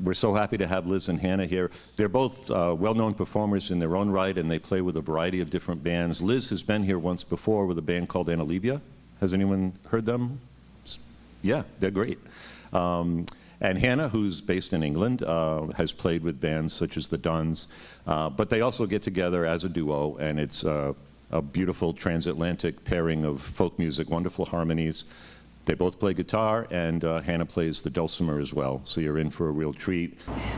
we're so happy to have Liz and Hannah here. They're both well-known performers in their own right, and they play with a variety of different bands. Liz has been here once before with a band called Annalivia. Has anyone heard them? Yeah, they're great. And Hannah, who's based in England, has played with bands such as the Duns. But they also get together as a duo, and it's a beautiful transatlantic pairing of folk music, wonderful harmonies. They both play guitar, and Hannah plays the dulcimer as well, so you're in for a real treat.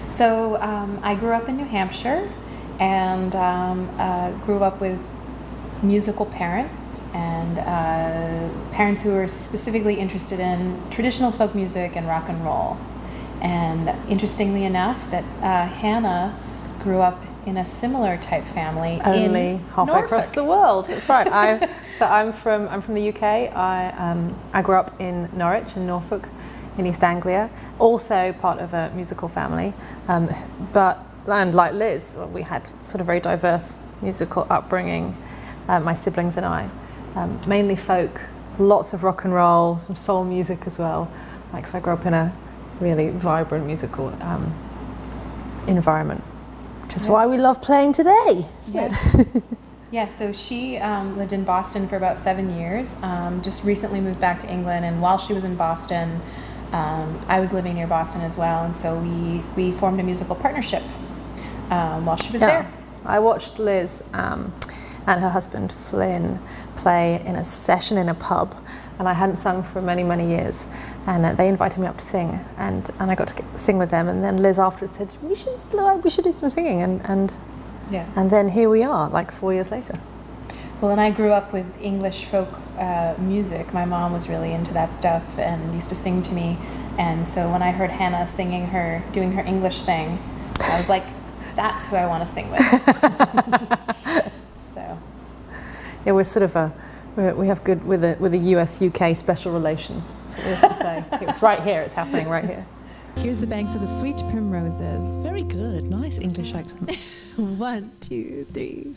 So I grew up in New Hampshire, and grew up with musical parents, and parents who were specifically interested in traditional folk music and rock and roll. And interestingly enough, that Hannah grew up in a similar type family only in halfway Norfolk. across the world. That's right. I'm from the UK. I grew up in Norwich in Norfolk, in East Anglia. Also part of a musical family, and like Liz, we had sort of very diverse musical upbringing. My siblings and I, mainly folk, lots of rock and roll, some soul music as well. So I grew up in a really vibrant musical environment, which is why we love playing today. Yeah, so she lived in Boston for about 7 years, just recently moved back to England, and while she was in Boston, I was living near Boston as well, and so we formed a musical partnership while she was there. I watched Liz and her husband Flynn play in a session in a pub, and I hadn't sung for many, many years, and they invited me up to sing, and I got to sing with them, and then Liz afterwards said, we should do some singing, and then here we are, like 4 years later. Well, and I grew up with English folk music. My mom was really into that stuff and used to sing to me, and so when I heard Hannah doing her English thing, I was like, that's who I want to sing with. So, yeah, we're sort of we have good with the US-UK special relations. That's what we have to say. It's right here. It's happening right here. Here's the banks of the sweet primroses. Very good. Nice English accent. 1, 2, 3.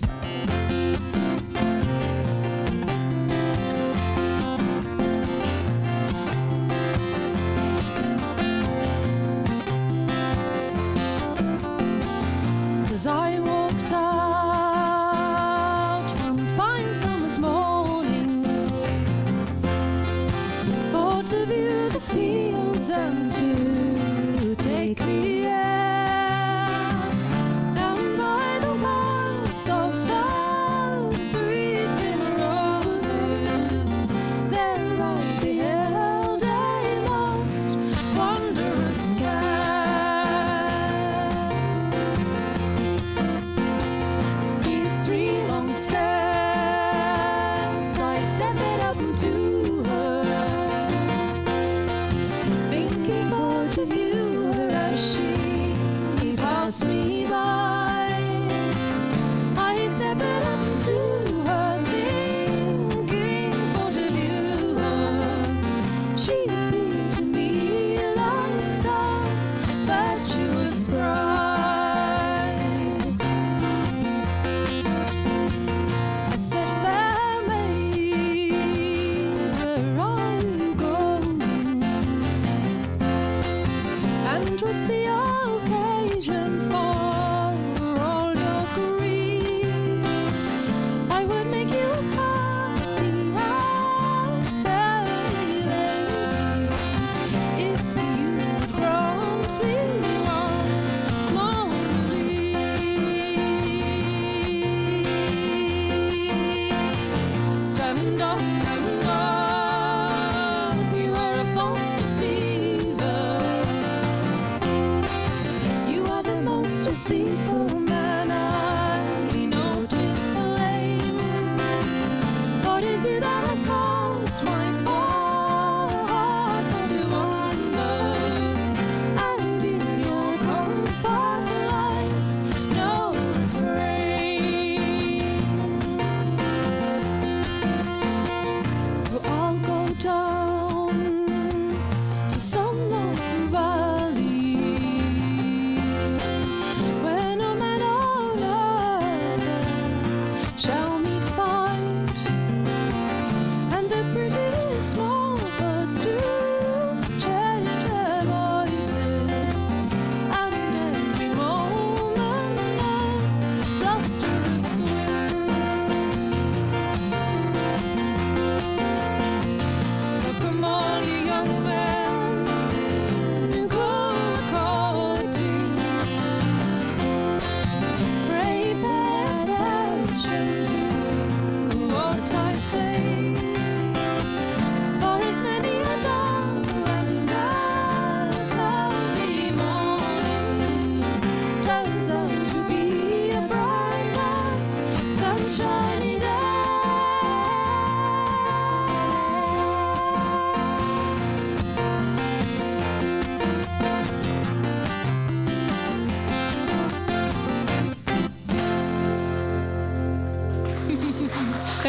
As I walked out one fine summer's morning, for to view the fields and to take the air, down by the wild soft and sweet primroses, there I beheld a most wondrous fair. These 3 long steps I stepped up to her, thinking for to view her as she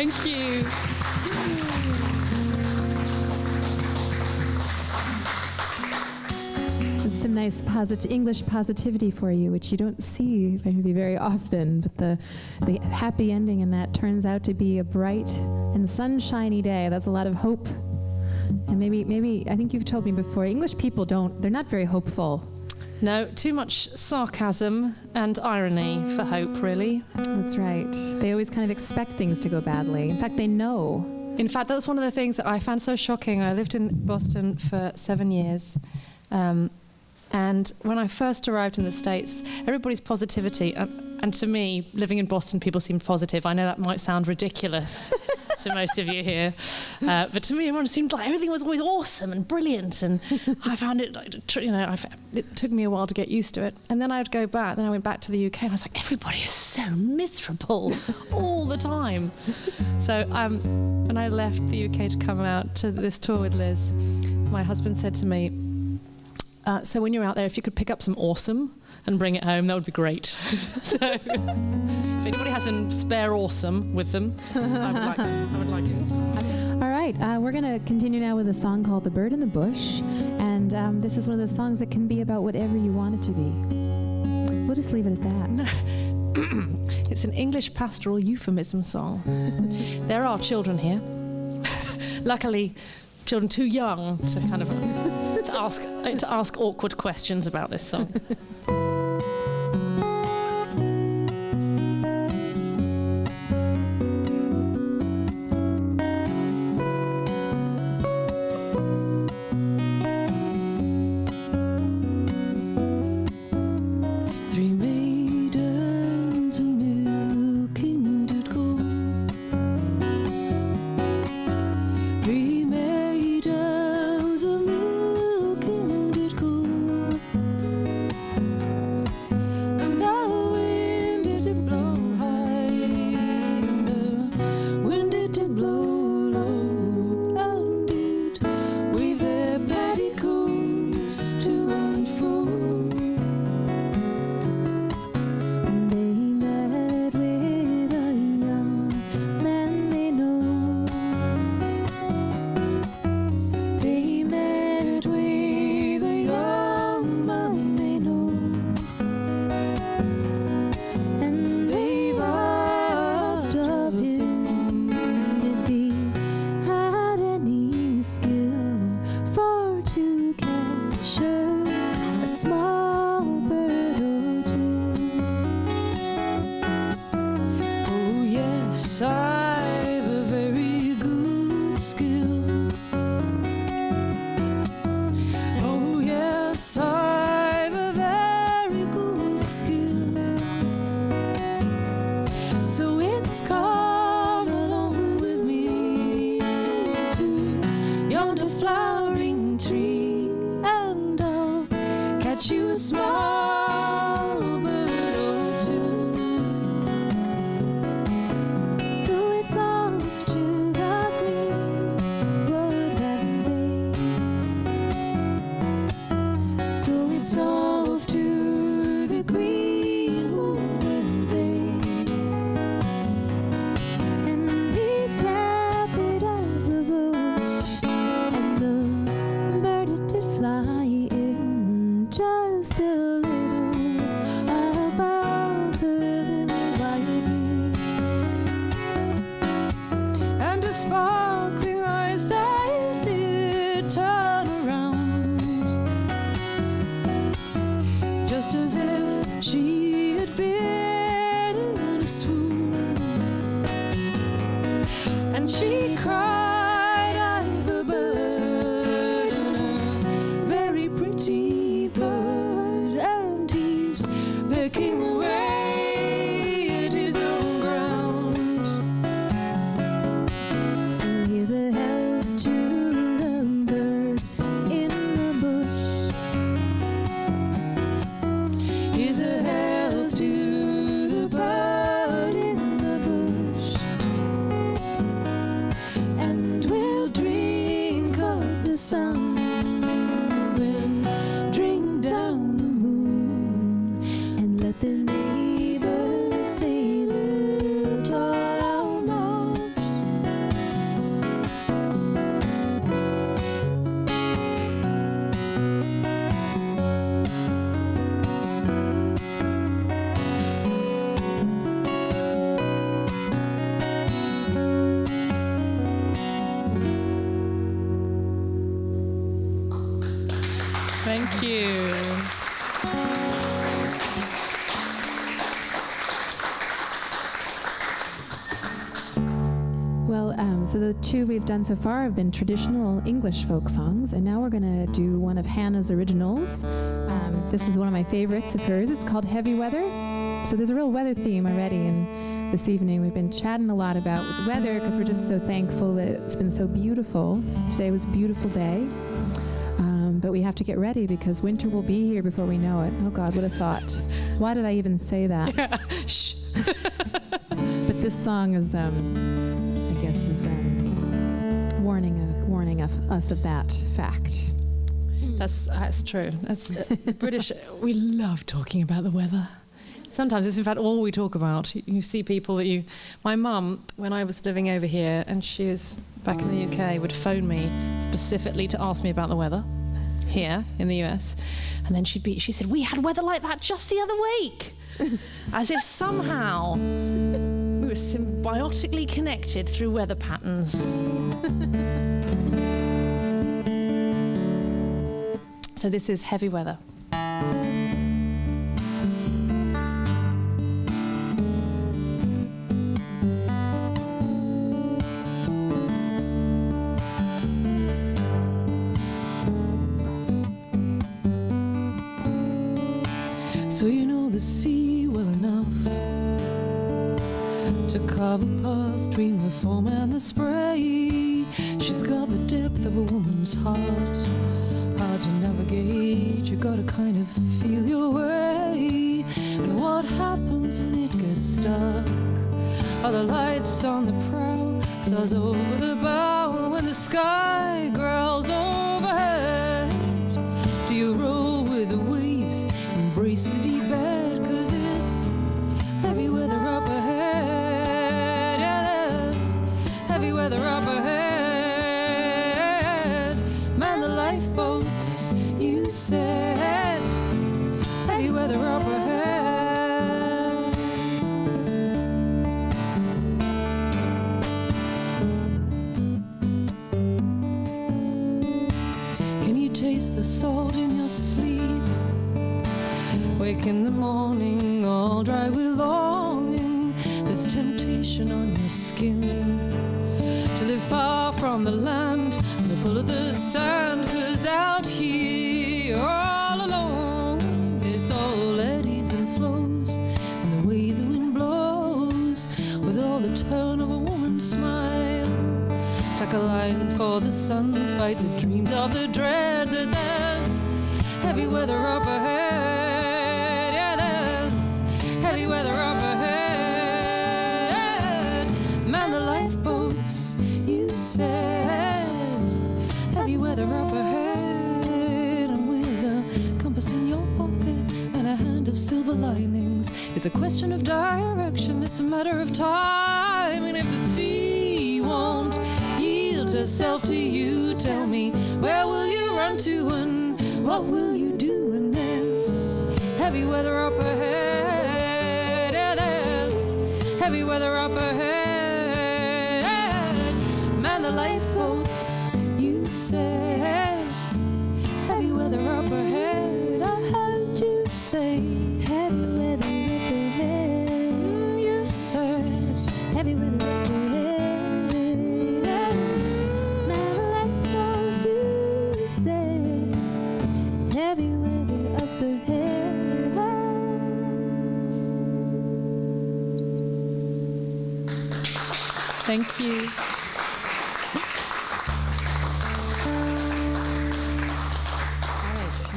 Thank you. It's some nice English positivity for you, which you don't see maybe very often. But the happy ending in that turns out to be a bright and sunshiny day. That's a lot of hope. And maybe I think you've told me before, English people they're not very hopeful. No, too much sarcasm and irony for hope, really. That's right. They always kind of expect things to go badly. In fact, they know. In fact, that's one of the things that I found so shocking. I lived in Boston for 7 years. And when I first arrived in the States, everybody's positivity, and to me, living in Boston, people seemed positive. I know that might sound ridiculous to most of you here, but to me, everyone seemed like everything was always awesome and brilliant, and I found it, it took me a while to get used to it. And then I would go back, then I went back to the UK, and I was like, everybody is so miserable all the time. So when I left the UK to come out to this tour with Liz, my husband said to me, so when you're out there, if you could pick up some awesome and bring it home, that would be great. So if anybody has some spare awesome with them, I would like it. All right, we're going to continue now with a song called The Bird in the Bush. And this is one of those songs that can be about whatever you want it to be. We'll just leave it at that. It's an English pastoral euphemism song. There are children here. Luckily, children too young to kind of to ask awkward questions about this song. Here's a health to the bird Thank you. Well, so the two we've done so far have been traditional English folk songs, and now we're going to do one of Hannah's originals. This is one of my favorites of hers. It's called Heavy Weather. So there's a real weather theme already, and this evening we've been chatting a lot about weather because we're just so thankful that it's been so beautiful. Today was a beautiful day. But we have to get ready because winter will be here before we know it. Oh God, what a thought. Why did I even say that? Shh. But this song is, I guess, is warning of us of that fact. That's true. That's British. We love talking about the weather. Sometimes it's in fact all we talk about. You see people that you... My mum, when I was living over here and she was back in the UK, would phone me specifically to ask me about the weather here in the US. And then she said, we had weather like that just the other week. As if somehow we were symbiotically connected through weather patterns. So this is Heavy Weather. So you know the sea well enough to carve a path between the foam and the spray. She's got the depth of a woman's heart, hard to navigate. You gotta kind of feel your way. And what happens when it gets stuck? Are the lights on the prow, stars over the bow, when the sky growls overhead? Do you roll with the waves, embrace the deep bed, 'cause it's heavy weather up ahead? Yeah, there's heavy weather up ahead. Man the lifeboats, you said, heavy weather up ahead. Can you taste the salt in your sleep? Wake in the morning, all dry with longing. There's temptation on your skin to live far from the land and the pull of the sand. 'Cause out here you're all alone. It's all eddies and flows, and the way the wind blows, with all the turn of a woman's smile. Tuck a line for the sun, fight the dreams of the dread. That there's heavy weather up ahead. Yeah, there's heavy weather up ahead. Man the lifeboats, you said, heavy weather up ahead. And with a compass in your pocket and a hand of silver linings, it's a question of direction, it's a matter of time. And if the sea won't yield herself to you, tell me, where will you run to and what will you do when there's heavy weather up ahead? Yeah, there's heavy weather up ahead. Man the lifeboats, you said, heavy weather up ahead. I heard you say, heavy weather up ahead. You said, heavy weather up ahead. Man the lifeboats, you said, heavy weather up ahead. Thank you.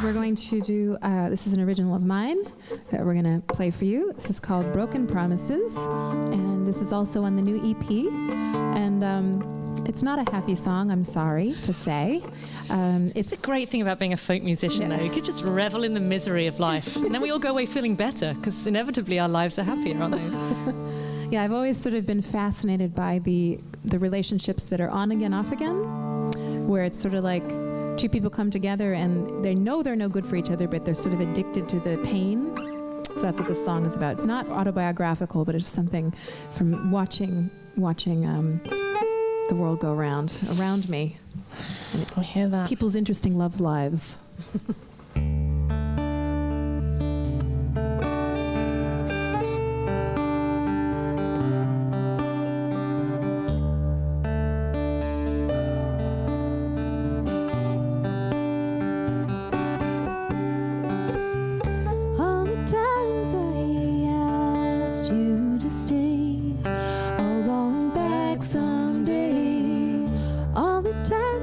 We're going to do, this is an original of mine that we're going to play for you. This is called Broken Promises, and this is also on the new EP. And it's not a happy song, I'm sorry to say. It's a great thing about being a folk musician, though. You could just revel in the misery of life. And then we all go away feeling better, because inevitably our lives are happier, aren't they? Yeah, I've always sort of been fascinated by the relationships that are on again, off again, where it's sort of like two people come together and they know they're no good for each other, but they're sort of addicted to the pain. So that's what this song is about. It's not autobiographical, but it's something from watching the world go around me. I hear that. People's interesting love lives.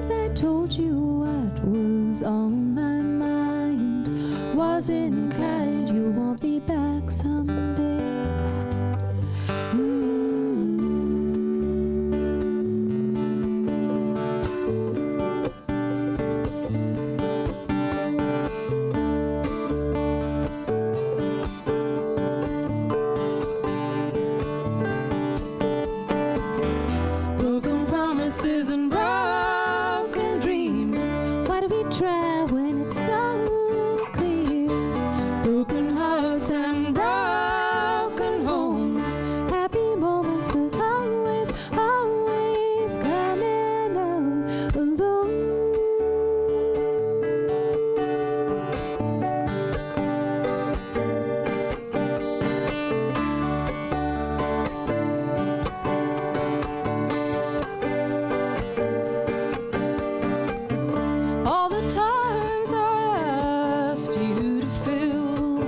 times I told you what was on my mind. Wasn't kind, you won't be back someday. Broken promises and broken dreams. Why do we try when it's so clear? Broken hearts and broken homes. Happy moments, but always, always coming out alone. All the times I asked you to fill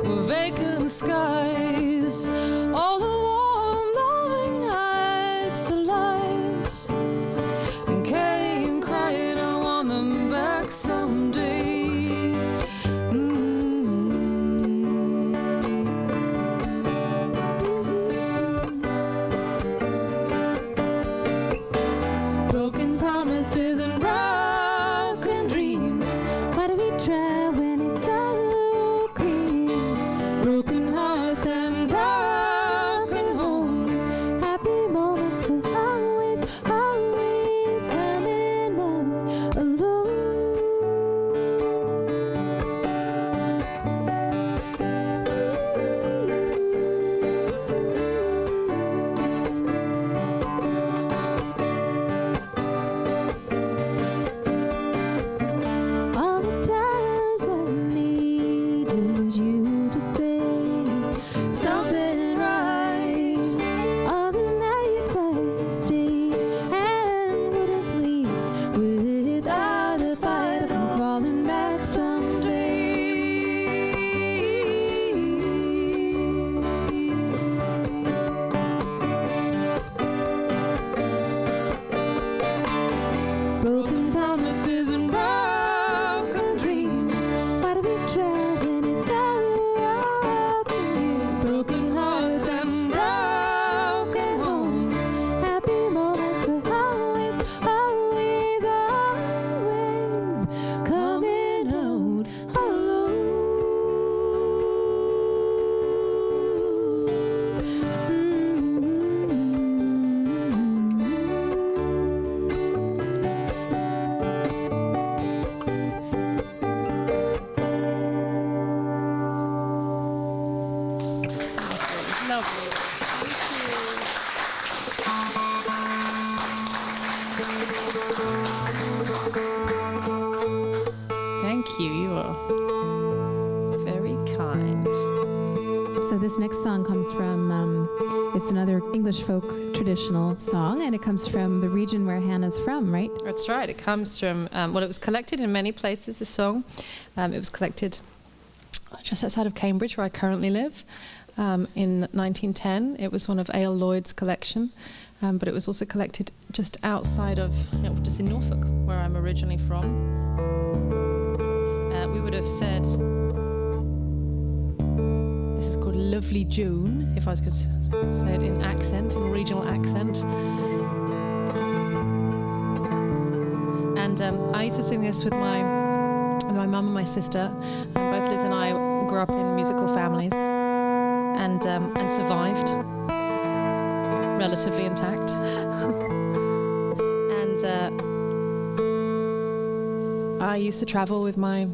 were vacant skies. All the warm, loving nights of lives, and came crying, I want them back someday. Broken promises and broken dreams. Why do we try when it's so clear? Broken hearts and broken homes. Happy moments, but always, always coming out alone. All the times I needed you to say Something right. all the nights I stayed and wouldn't leave without a fight. I'm crawling back someday. Broken promises and broken dreams. Why do we try when it's so clear? Broken hearts and broken homes. Happy moments, but always, always, always coming out Lovely. Thank you. You are very kind. So this next song comes from, it's another English folk traditional song, and it comes from the region where Hannah's from, right? That's right. It comes from, well, it was collected in many places, this song. It was collected just outside of Cambridge, where I currently live, in 1910. It was one of A.L. Lloyd's collection, but it was also collected just outside of, just in Norfolk, where I'm originally from. We would have said, this is called Lovely June, if I was going to say it in accent, in regional accent. And I used to sing this with my mum and my sister. Both Liz and I grew up in musical families and survived, relatively intact. And I used to travel with my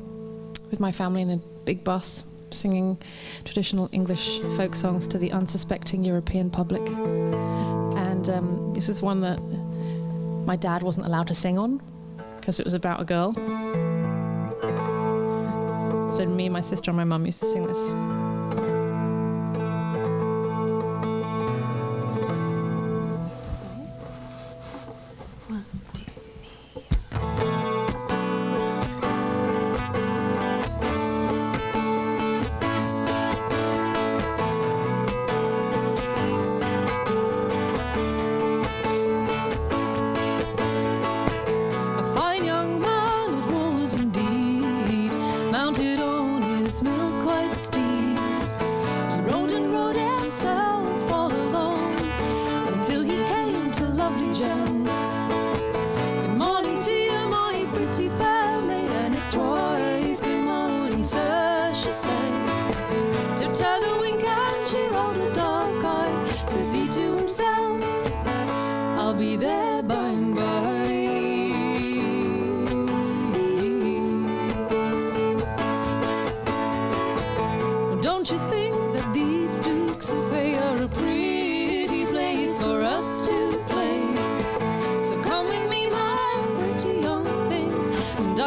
family in a big bus, singing traditional English folk songs to the unsuspecting European public. And this is one that my dad wasn't allowed to sing on because it was about a girl. So me, my sister, and my mum used to sing this.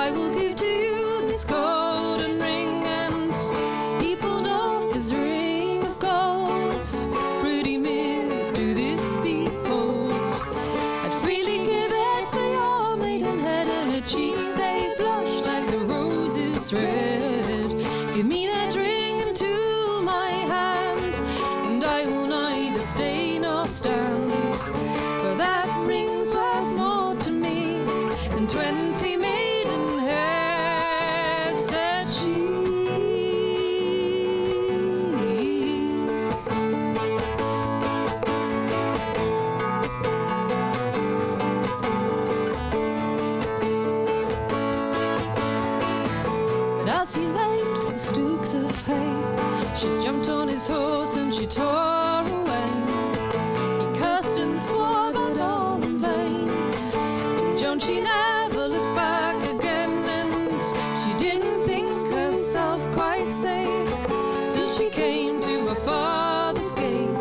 I will give to you this golden ring. And he pulled off his ring of gold. Pretty miss, do this behold. I'd freely give it for your maidenhead, and her cheeks they blush like the roses red. Give me that ring into my hand, and I will neither stay nor stand. For that ring's worth more to me than 20 maidenheads, said she. But as he made for the stooks of hay, she jumped on his horse and she tore away. He cursed and swore, but all in vain. And Joan, she never looked back again, and she didn't think herself quite safe till she came to her father's gate.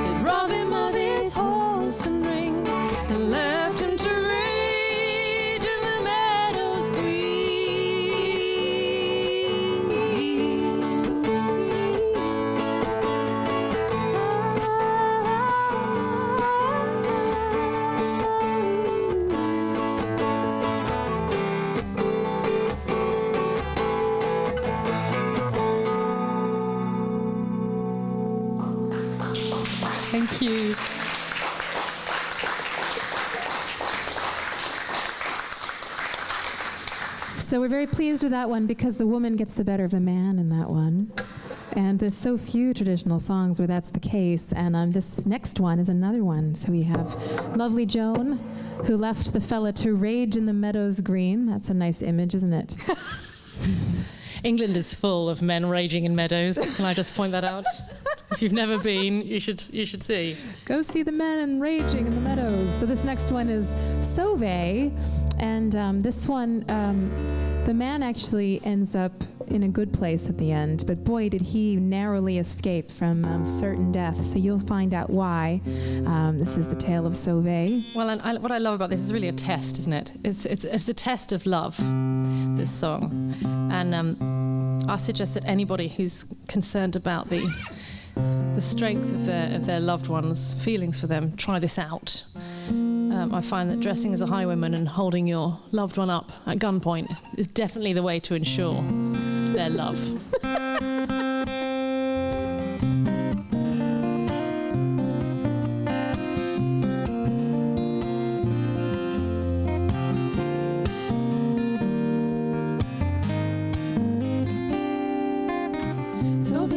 They'd rob him of his horse and ring, and left him to rage in the meadows green. Thank you. So we're very pleased with that one because the woman gets the better of the man in that one. And there's so few traditional songs where that's the case. And this next one is another one. So we have lovely Joan, who left the fella to rage in the meadows green. That's a nice image, isn't it? England is full of men raging in meadows. Can I just point that out? If you've never been, you should see. Go see the men raging in the meadows. So this next one is Sauve. And this one, the man actually ends up in a good place at the end, but boy, did he narrowly escape from certain death. So you'll find out why. This is the tale of Sauve. Well, and what I love about this is really a test, isn't it? It's a test of love, this song. And I suggest that anybody who's concerned about the strength of their loved ones' feelings for them, try this out. I find that dressing as a highwayman and holding your loved one up at gunpoint is definitely the way to ensure their love.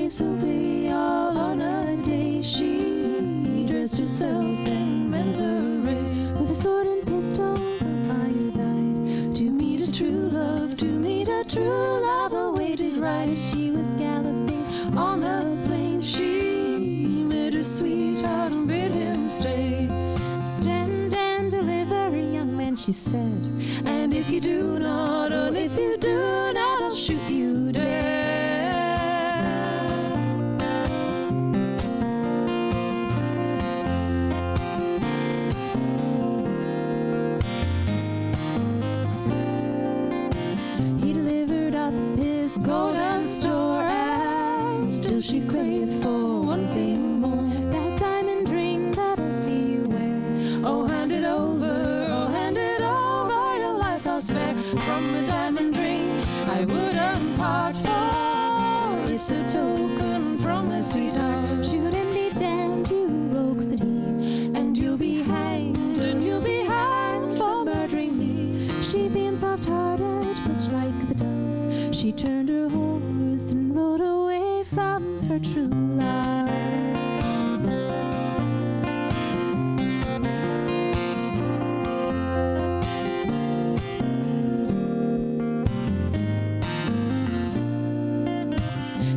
Sauve, all on a day, she dressed herself in men's array, with a sword and pistol by her side, to meet a true love, to meet a true love, awaited right. She was galloping on the plain, she met her sweetheart and bid him stay. Stand and deliver, young man, she said, and if you do not, or if you do not, I'll shoot you dead. Golden store, and still she craved for one thing more, that diamond ring that I see you wear. Oh, hand it over, your life I'll spare. From the diamond ring I wouldn't part, for it's a token from my sweetheart. Shoot and be damned, you rogue, said he, and you'll be hanged for murdering me. She being soft-hearted, much like the dove, she turned her horse and rode away from her true love.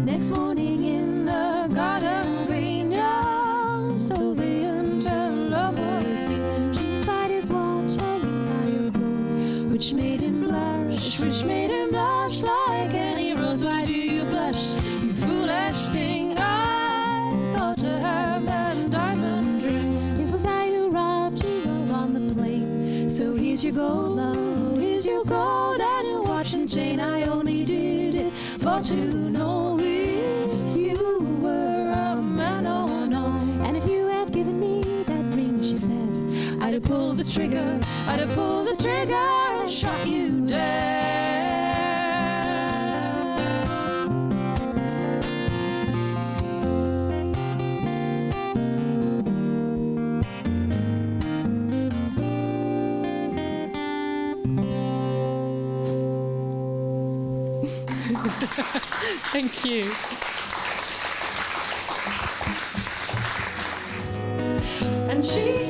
Next morning in the garden green, young Sylvie and her lover seen. She spied his watch hanging by her clothes, which made him blush, like any rose. Why do you blush, you foolish thing? I thought to have that diamond ring. It was I who robbed you on the plain, so here's your gold, love. is your gold and your watch and chain. I only did it for to know if you were a man or no. And if you had given me that ring, she said, I'd have pulled the trigger, I'd have pulled the trigger and shot you dead. Thank you. And she